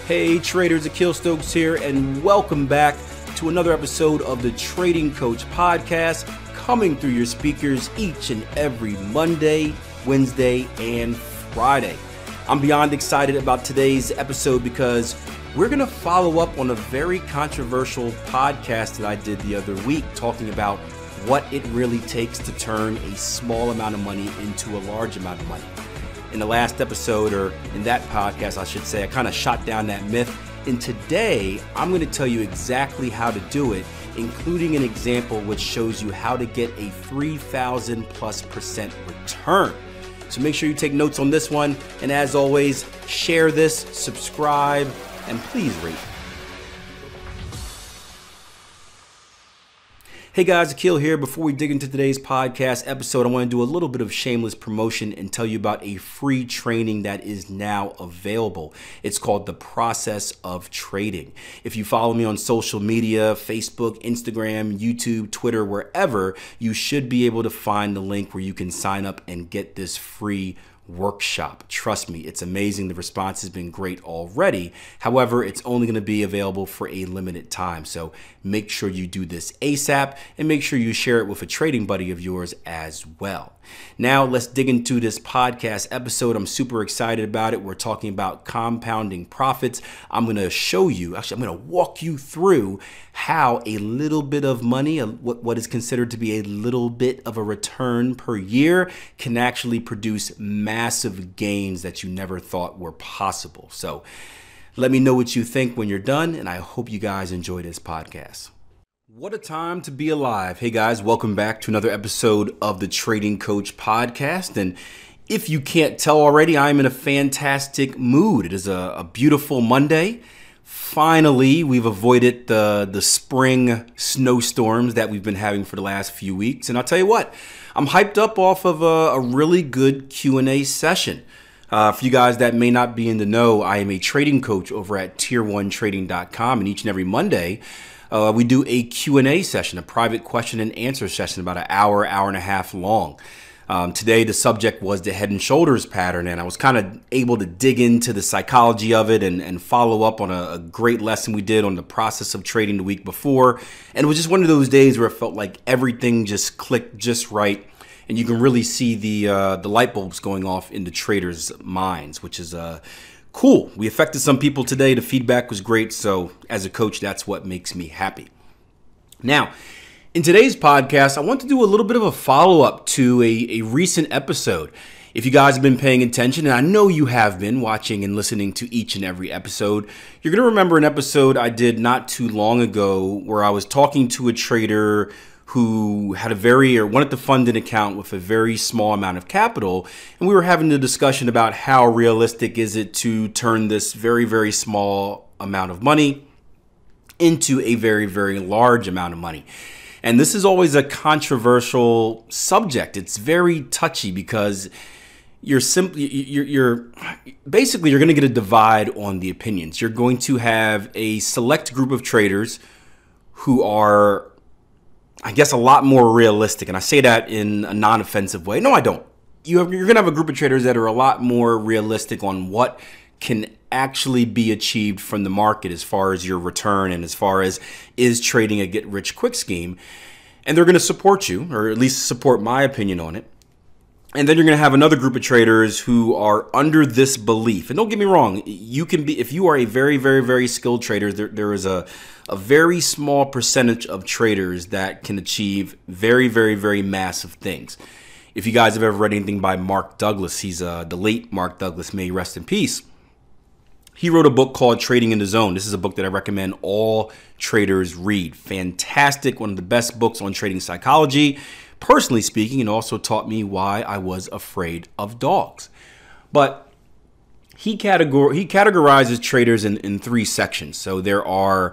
Hey traders, Akil Stokes here, and welcome back to another episode of the Trading Coach Podcast, coming through your speakers each and every Monday, Wednesday, and Friday. I'm beyond excited about today's episode because we're going to follow up on a very controversial podcast that I did the other week, talking about what it really takes to turn a small amount of money into a large amount of money. In the last episode, or in that podcast, I should say, I kind of shot down that myth. And today, I'm going to tell you exactly how to do it, including an example which shows you how to get a 3,000+% return. So make sure you take notes on this one. And as always, share this, subscribe, and please rate. Hey guys, Akil here. Before we dig into today's podcast episode, I want to do a little bit of shameless promotion and tell you about a free training that is now available. It's called The Process of Trading. If you follow me on social media, Facebook, Instagram, YouTube, Twitter, wherever, you should be able to find the link where you can sign up and get this free workshop. Trust me, it's amazing. The response has been great already. However, it's only going to be available for a limited time. So make sure you do this ASAP and make sure you share it with a trading buddy of yours as well. Now let's dig into this podcast episode. I'm super excited about it. We're talking about compounding profits. I'm going to show you, I'm going to walk you through how a little bit of money, what is considered to be a little bit of a return per year, can actually produce massive gains that you never thought were possible. So let me know what you think when you're done, and I hope you guys enjoy this podcast. What a time to be alive. Hey guys, welcome back to another episode of the Trading Coach Podcast. And if you can't tell already, I'm in a fantastic mood. It is a beautiful Monday. Finally, we've avoided the spring snowstorms that we've been having for the last few weeks. And I'll tell you what, I'm hyped up off of a really good Q&A session. For you guys that may not be in the know, I am a trading coach over at tier1trading.com, and each and every Monday, we do a Q&A session, a private question and answer session, about an hour, hour and a half long. Today, the subject was the head and shoulders pattern, and I was kind of able to dig into the psychology of it and follow up on a great lesson we did on the process of trading the week before. And it was just one of those days where it felt like everything just clicked just right. And you can really see the light bulbs going off in the traders' minds, which is cool. We affected some people today. The feedback was great. So as a coach, that's what makes me happy. Now, in today's podcast, I want to do a little bit of a follow-up to a recent episode. If you guys have been paying attention, and I know you have been watching and listening to each and every episode, you're going to remember an episode I did not too long ago where I was talking to a trader who had wanted to fund an account with a very small amount of capital. And we were having a discussion about how realistic is it to turn this very, very small amount of money into a very, very large amount of money. And this is always a controversial subject. It's very touchy because you're basically going to get a divide on the opinions. You're going to have a select group of traders who are, I guess, a lot more realistic. And I say that in a non-offensive way. No, I don't. You're going to have a group of traders that are a lot more realistic on what can actually be achieved from the market as far as your return and as far as is trading a get-rich-quick scheme. And they're going to support you, or at least support my opinion on it. And then you're going to have another group of traders who are under this belief. And don't get me wrong, you can be, if you are a very, very, very skilled trader, there is a very small percentage of traders that can achieve very, very, very massive things. If you guys have ever read anything by Mark Douglas, he's the late Mark Douglas, may he rest in peace. He wrote a book called Trading in the Zone. This is a book that I recommend all traders read. Fantastic, one of the best books on trading psychology, personally speaking, and also taught me why I was afraid of dogs. But he categorizes traders in three sections. So there are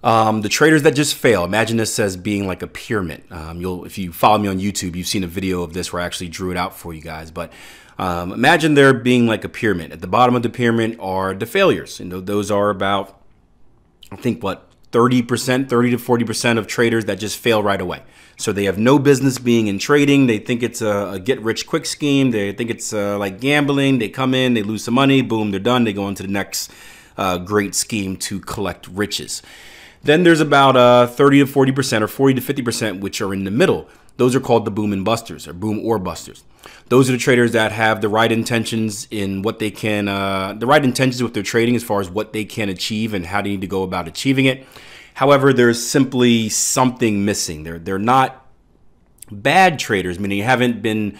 the traders that just fail. Imagine this as being like a pyramid. If you follow me on YouTube, you've seen a video of this where I actually drew it out for you guys. But imagine there being like a pyramid. At the bottom of the pyramid are the failures. And those are about, I think, 30 to 40% of traders that just fail right away. So they have no business being in trading. They think it's a get-rich-quick scheme. They think it's like gambling. They come in, they lose some money, boom, they're done. They go on to the next great scheme to collect riches. Then there's about 30 to 40% or 40 to 50% which are in the middle. Those are called the boom and busters, or boom or busters. Those are the traders that have the right intentions in what they can, the right intentions with their trading as far as what they can achieve and how they need to go about achieving it. However, there's simply something missing. They're not bad traders, meaning they haven't been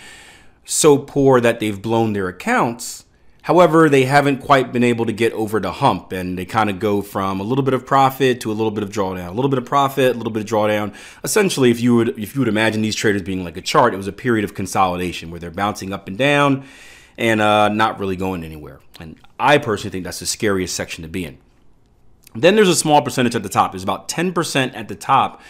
so poor that they've blown their accounts. However, they haven't quite been able to get over the hump, and they kind of go from a little bit of profit to a little bit of drawdown, a little bit of profit, a little bit of drawdown. Essentially, if you would imagine these traders being like a chart, it was a period of consolidation where they're bouncing up and down and not really going anywhere. And I personally think that's the scariest section to be in. Then there's a small percentage at the top. There's about 10% at the top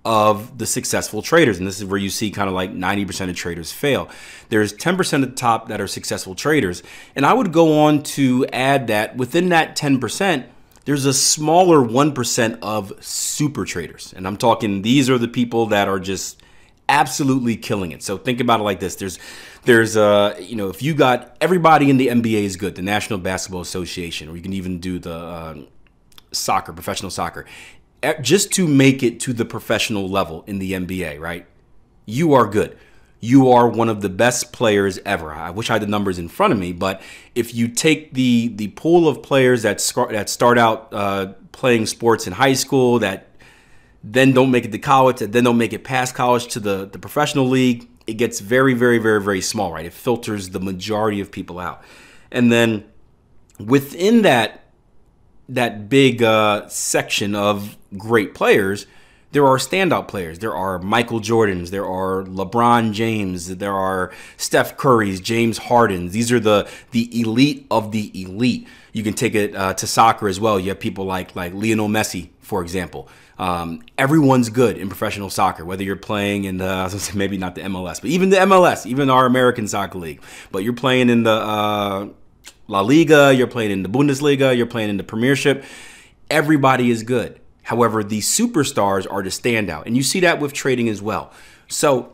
of the successful traders. And this is where you see kind of like 90% of traders fail. There's 10% at the top that are successful traders. And I would go on to add that within that 10%, there's a smaller 1% of super traders. And I'm talking, these are the people that are just absolutely killing it. So think about it like this. There's if you got everybody in the NBA is good, the National Basketball Association, or you can even do the soccer, professional soccer, just to make it to the professional level in the NBA, right? You are good. You are one of the best players ever. I wish I had the numbers in front of me, but if you take the pool of players that start out playing sports in high school, that then don't make it to college, that then don't make it past college to the professional league, it gets very, very, very, very small, right? It filters the majority of people out. And then within that big section of great players, there are standout players. There are Michael Jordans, there are LeBron James, there are Steph Currys, James Hardens. These are the elite of the elite. You can take it to soccer as well. You have people like Lionel Messi, for example. Everyone's good in professional soccer, whether you're playing in the, maybe not the MLS, but even the MLS, even our American Soccer League. But you're playing in the La Liga, you're playing in the Bundesliga, you're playing in the Premiership. Everybody is good. However, the superstars are the standout. And you see that with trading as well. So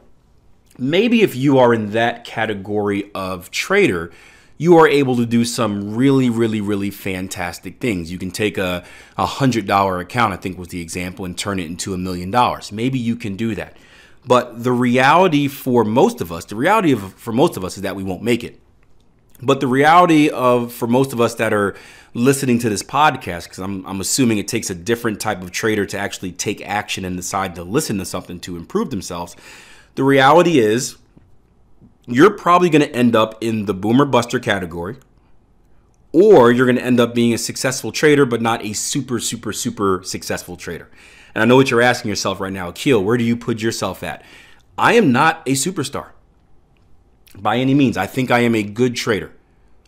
maybe if you are in that category of trader, you are able to do some really, really, really fantastic things. You can take a $100 account, I think was the example, and turn it into $1 million. Maybe you can do that. But the reality for most of us, for most of us is that we won't make it. But the reality for most of us that are listening to this podcast, because I'm assuming it takes a different type of trader to actually take action and decide to listen to something to improve themselves. The reality is you're probably going to end up in the boomer buster category, or you're going to end up being a successful trader, but not a super, super, super successful trader. And I know what you're asking yourself right now, Akil, where do you put yourself at? I am not a superstar by any means. I think I am a good trader.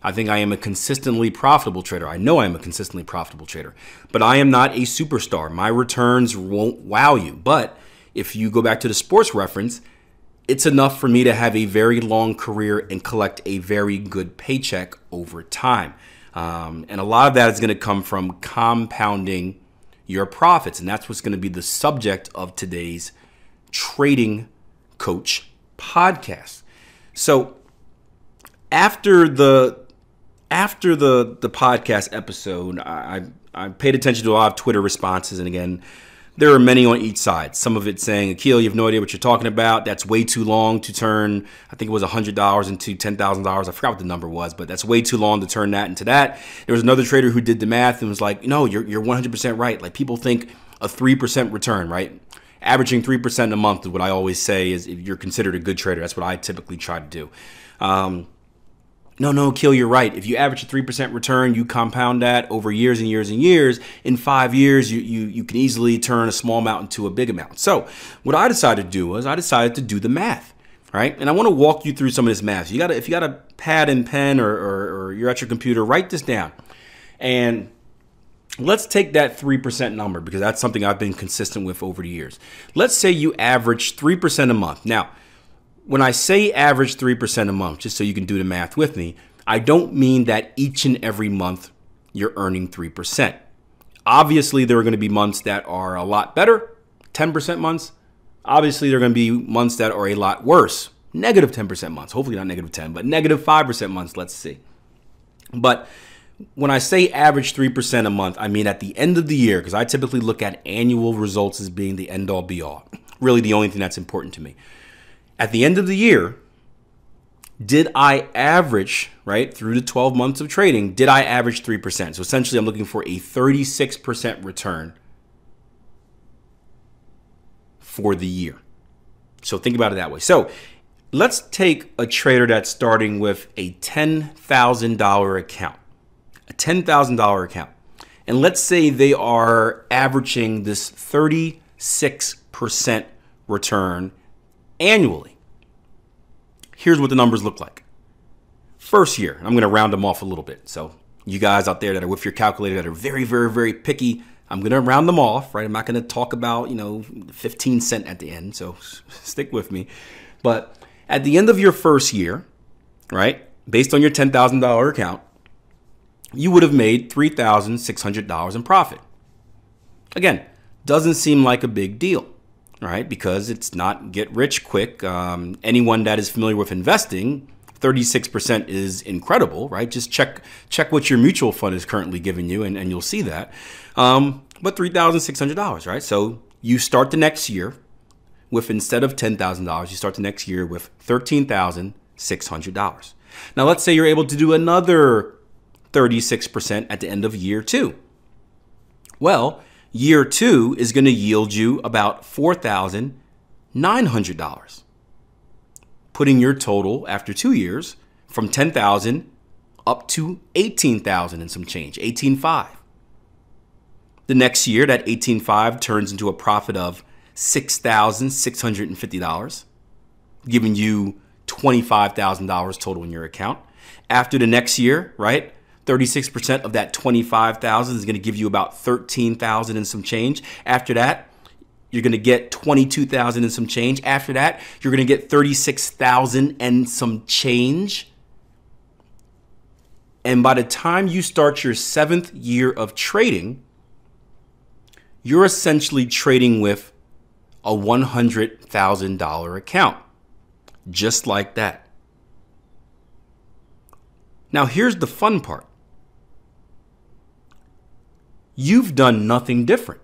I think I am a consistently profitable trader. I know I am a consistently profitable trader, but I am not a superstar. My returns won't wow you. But if you go back to the sports reference, it's enough for me to have a very long career and collect a very good paycheck over time. And a lot of that is going to come from compounding your profits. And that's what's going to be the subject of today's Trading Coach podcast. So after the podcast episode, I paid attention to a lot of Twitter responses. And again, there are many on each side. Some of it saying, Akil, you have no idea what you're talking about. That's way too long to turn, I think it was $100 into $10,000. I forgot what the number was, but that's way too long to turn that into that. There was another trader who did the math and was like, no, you're 100% right. Like, people think a 3% return, right? Averaging 3% a month is what I always say is if you're considered a good trader. That's what I typically try to do. No, Akil, you're right. If you average a 3% return, you compound that over years and years and years. In 5 years, you can easily turn a small amount into a big amount. So what I decided to do was I decided to do the math, right? And I want to walk you through some of this math. If you got a pad and pen or you're at your computer, write this down. And let's take that 3% number because that's something I've been consistent with over the years. Let's say you average 3% a month. Now, when I say average 3% a month, just so you can do the math with me, I don't mean that each and every month you're earning 3%. Obviously, there are going to be months that are a lot better, 10% months. Obviously, there are going to be months that are a lot worse, negative 10% months. Hopefully not negative 10, but negative 5% months, let's see. But when I say average 3% a month, I mean at the end of the year, because I typically look at annual results as being the end all be all. Really the only thing that's important to me. At the end of the year, did I average, right, through the 12 months of trading, did I average 3%? So essentially I'm looking for a 36% return for the year. So think about it that way. So let's take a trader that's starting with a $10,000 account, a $10,000 account. And let's say they are averaging this 36% return annually. Here's what the numbers look like. First year, I'm going to round them off a little bit. So you guys out there that are with your calculator that are very, very, very picky, I'm going to round them off, right? I'm not going to talk about, 15 cents at the end. So stick with me. But at the end of your first year, right, based on your $10,000 account, you would have made $3,600 in profit. Again, doesn't seem like a big deal, right? Because it's not get rich quick. Anyone that is familiar with investing, 36% is incredible, right? Just check what your mutual fund is currently giving you, and you'll see that. But $3,600, right? So you start the next year with, instead of $10,000, you start the next year with $13,600. Now let's say you're able to do another 36% at the end of year 2. Well, year 2 is going to yield you about $4,900, putting your total after 2 years from $10,000 up to $18,000 and some change, $18,500. The next year, that $18,500 turns into a profit of $6,650, giving you $25,000 total in your account. After the next year, right, 36% of that $25,000 is going to give you about $13,000 and some change. After that, you're going to get $22,000 and some change. After that, you're going to get $36,000 and some change. And by the time you start your 7th year of trading, you're essentially trading with a $100,000 account, just like that. Now, here's the fun part. You've done nothing different.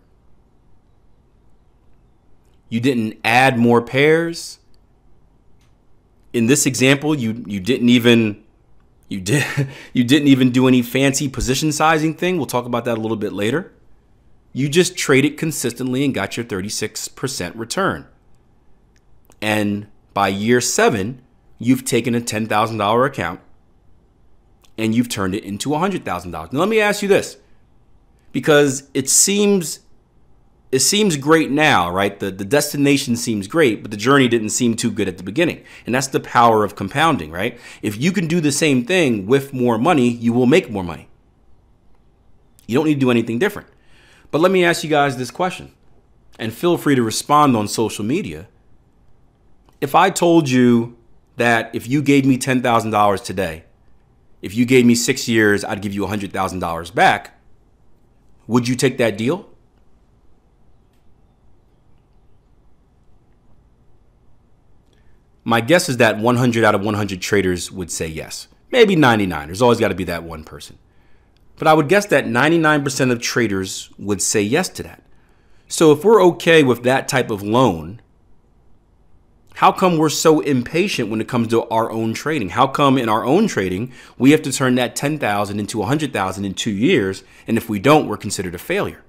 You didn't add more pairs. In this example, you didn't even do any fancy position sizing thing. We'll talk about that a little bit later. You just traded consistently and got your 36% return. And by year 7, you've taken a $10,000 account and you've turned it into $100,000. Now let me ask you this, because it seems great now, right? The destination seems great, but the journey didn't seem too good at the beginning. And that's the power of compounding, right? If you can do the same thing with more money, you will make more money. You don't need to do anything different. But let me ask you guys this question, and feel free to respond on social media. If I told you that if you gave me $10,000 today, if you gave me 6 years, I'd give you $100,000 back, would you take that deal? My guess is that 100 out of 100 traders would say yes. Maybe 99. There's always got to be that one person. But I would guess that 99% of traders would say yes to that. So if we're okay with that type of loan, how come we're so impatient when it comes to our own trading? How come in our own trading, we have to turn that $10,000 into $100,000 in 2 years, and if we don't, we're considered a failure?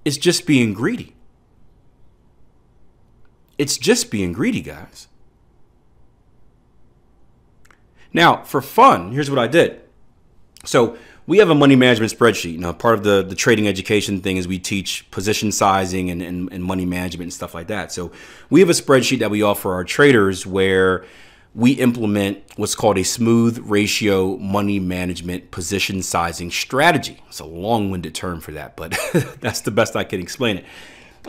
It's just being greedy. It's just being greedy, guys. Now, for fun, here's what I did. So we have a money management spreadsheet. Now, part of the trading education thing is we teach position sizing and money management and stuff like that. So we have a spreadsheet that we offer our traders where we implement what's called a smooth ratio money management position sizing strategy. It's a long-winded term for that, but that's the best I can explain it.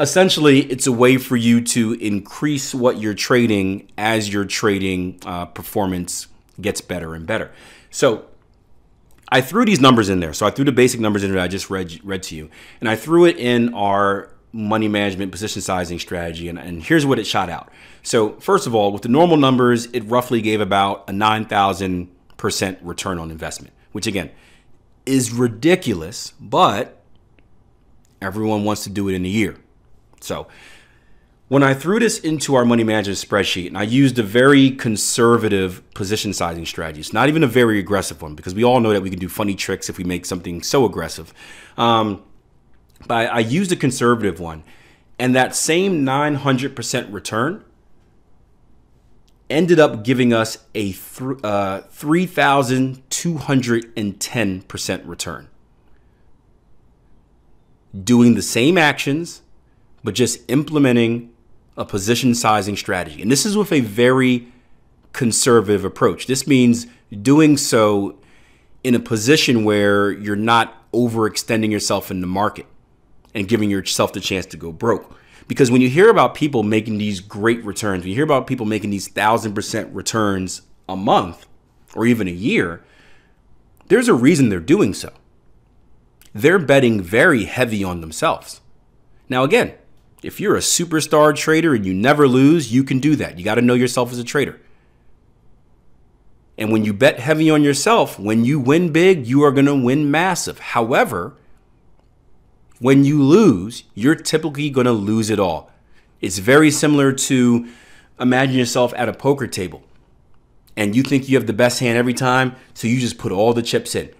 Essentially, it's a way for you to increase what you're trading as your trading performance gets better and better. So I threw these numbers in there. So I threw the basic numbers in that I just read to you. And I threw it in our money management position sizing strategy. And here's what it shot out. So first of all, with the normal numbers, it roughly gave about a 9,000% return on investment, which again is ridiculous, but everyone wants to do it in a year. So when I threw this into our money management spreadsheet, and I used a very conservative position sizing strategy, it's not even a very aggressive one, because we all know that we can do funny tricks if we make something so aggressive. But I used a conservative one, and that same 900% return ended up giving us a 3,210% return. Doing the same actions, but just implementing a position sizing strategy. And this is with a very conservative approach. This means doing so in a position where you're not overextending yourself in the market and giving yourself the chance to go broke. Because when you hear about people making these great returns, when you hear about people making these 1,000% returns a month or even a year, there's a reason they're doing so. They're betting very heavy on themselves. Now, again, if you're a superstar trader and you never lose, you can do that. You got to know yourself as a trader. And when you bet heavy on yourself, when you win big, you are going to win massive. However, when you lose, you're typically going to lose it all. It's very similar to imagine yourself at a poker table and you think you have the best hand every time, so you just put all the chips in.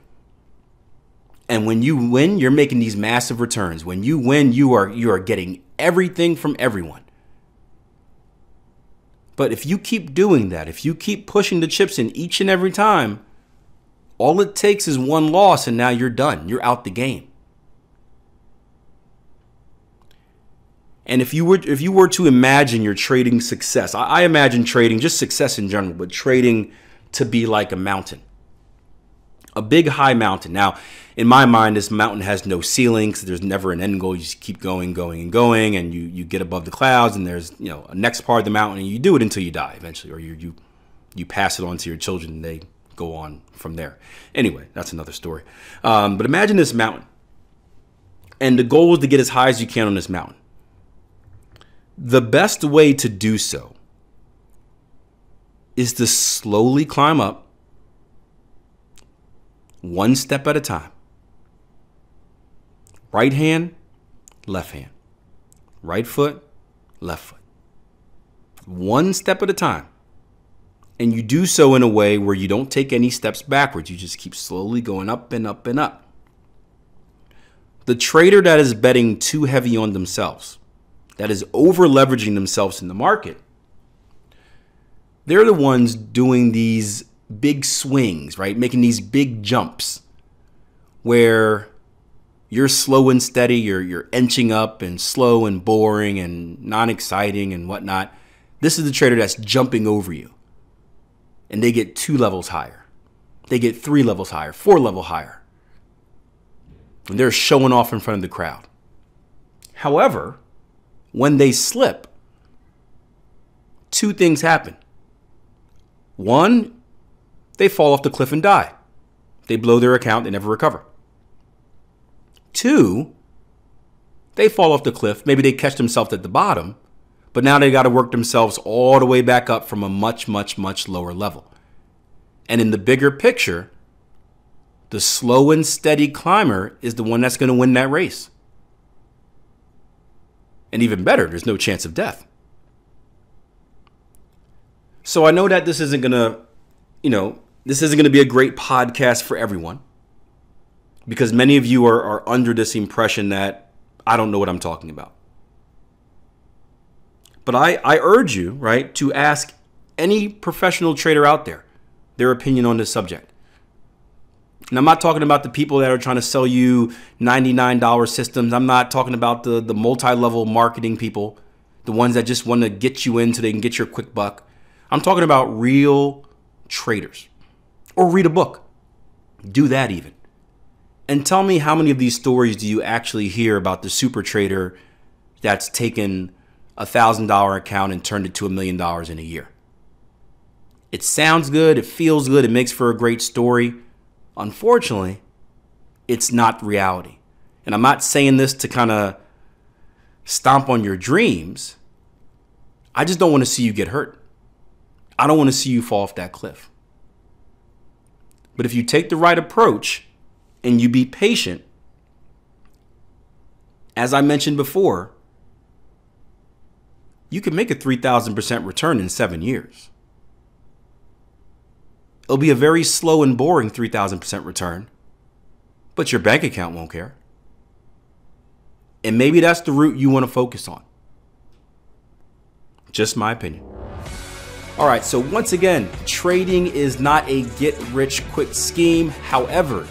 And when you win, you're making these massive returns. When you win, you are getting everything from everyone. But if you keep doing that, if you keep pushing the chips in each and every time, all it takes is one loss and now you're done. You're out the game. And if you were to imagine your trading success, I imagine trading, just success in general, but trading to be like a mountain, a big high mountain. Now, in my mind, this mountain has no ceiling because there's never an end goal. You just keep going, going, and going, and you get above the clouds, and there's a next part of the mountain, and you do it until you die eventually, or you pass it on to your children, and they go on from there. Anyway, that's another story. But imagine this mountain, and the goal is to get as high as you can on this mountain. The best way to do so is to slowly climb up, one step at a time. Right hand, left hand. Right foot, left foot. One step at a time. And you do so in a way where you don't take any steps backwards. You just keep slowly going up and up and up. The trader that is betting too heavy on themselves, that is over leveraging themselves in the market, they're the ones doing these big swings, right? Making these big jumps where you're slow and steady, you're inching up and slow and boring and non-exciting and whatnot. This is the trader that's jumping over you. And they get 2 levels higher. They get 3 levels higher, 4 levels higher. And they're showing off in front of the crowd. However, when they slip, 2 things happen. 1, they fall off the cliff and die. They blow their account, they never recover. 2, they fall off the cliff. Maybe they catch themselves at the bottom, but now they got to work themselves all the way back up from a much, much, much lower level. And in the bigger picture, the slow and steady climber is the one that's going to win that race. And even better, there's no chance of death. So I know that this isn't going to, this isn't going to be a great podcast for everyone, because many of you are under this impression that I don't know what I'm talking about. But I urge you, right, to ask any professional trader out there their opinion on this subject. And I'm not talking about the people that are trying to sell you $99 systems. I'm not talking about the multi-level marketing people, the ones that just want to get you in so they can get your quick buck. I'm talking about real traders. Or read a book. Do that even. And tell me, how many of these stories do you actually hear about the super trader that's taken a $1,000 account and turned it to $1 million in a year? It sounds good. It feels good. It makes for a great story. Unfortunately, it's not reality. And I'm not saying this to kind of stomp on your dreams. I just don't want to see you get hurt. I don't want to see you fall off that cliff. But if you take the right approach and you be patient, as I mentioned before, you can make a 3,000% return in 7 years. It'll be a very slow and boring 3,000% return, but your bank account won't care. And maybe that's the route you want to focus on. Just my opinion. All right, so once again, trading is not a get-rich-quick scheme. However,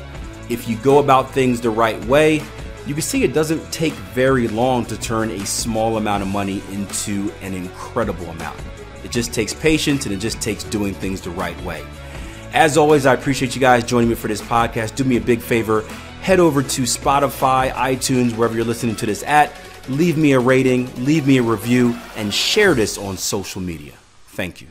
if you go about things the right way, you can see it doesn't take very long to turn a small amount of money into an incredible amount. It just takes patience, and it just takes doing things the right way. As always, I appreciate you guys joining me for this podcast. Do me a big favor. Head over to Spotify, iTunes, wherever you're listening to this at. Leave me a rating, leave me a review, and share this on social media. Thank you.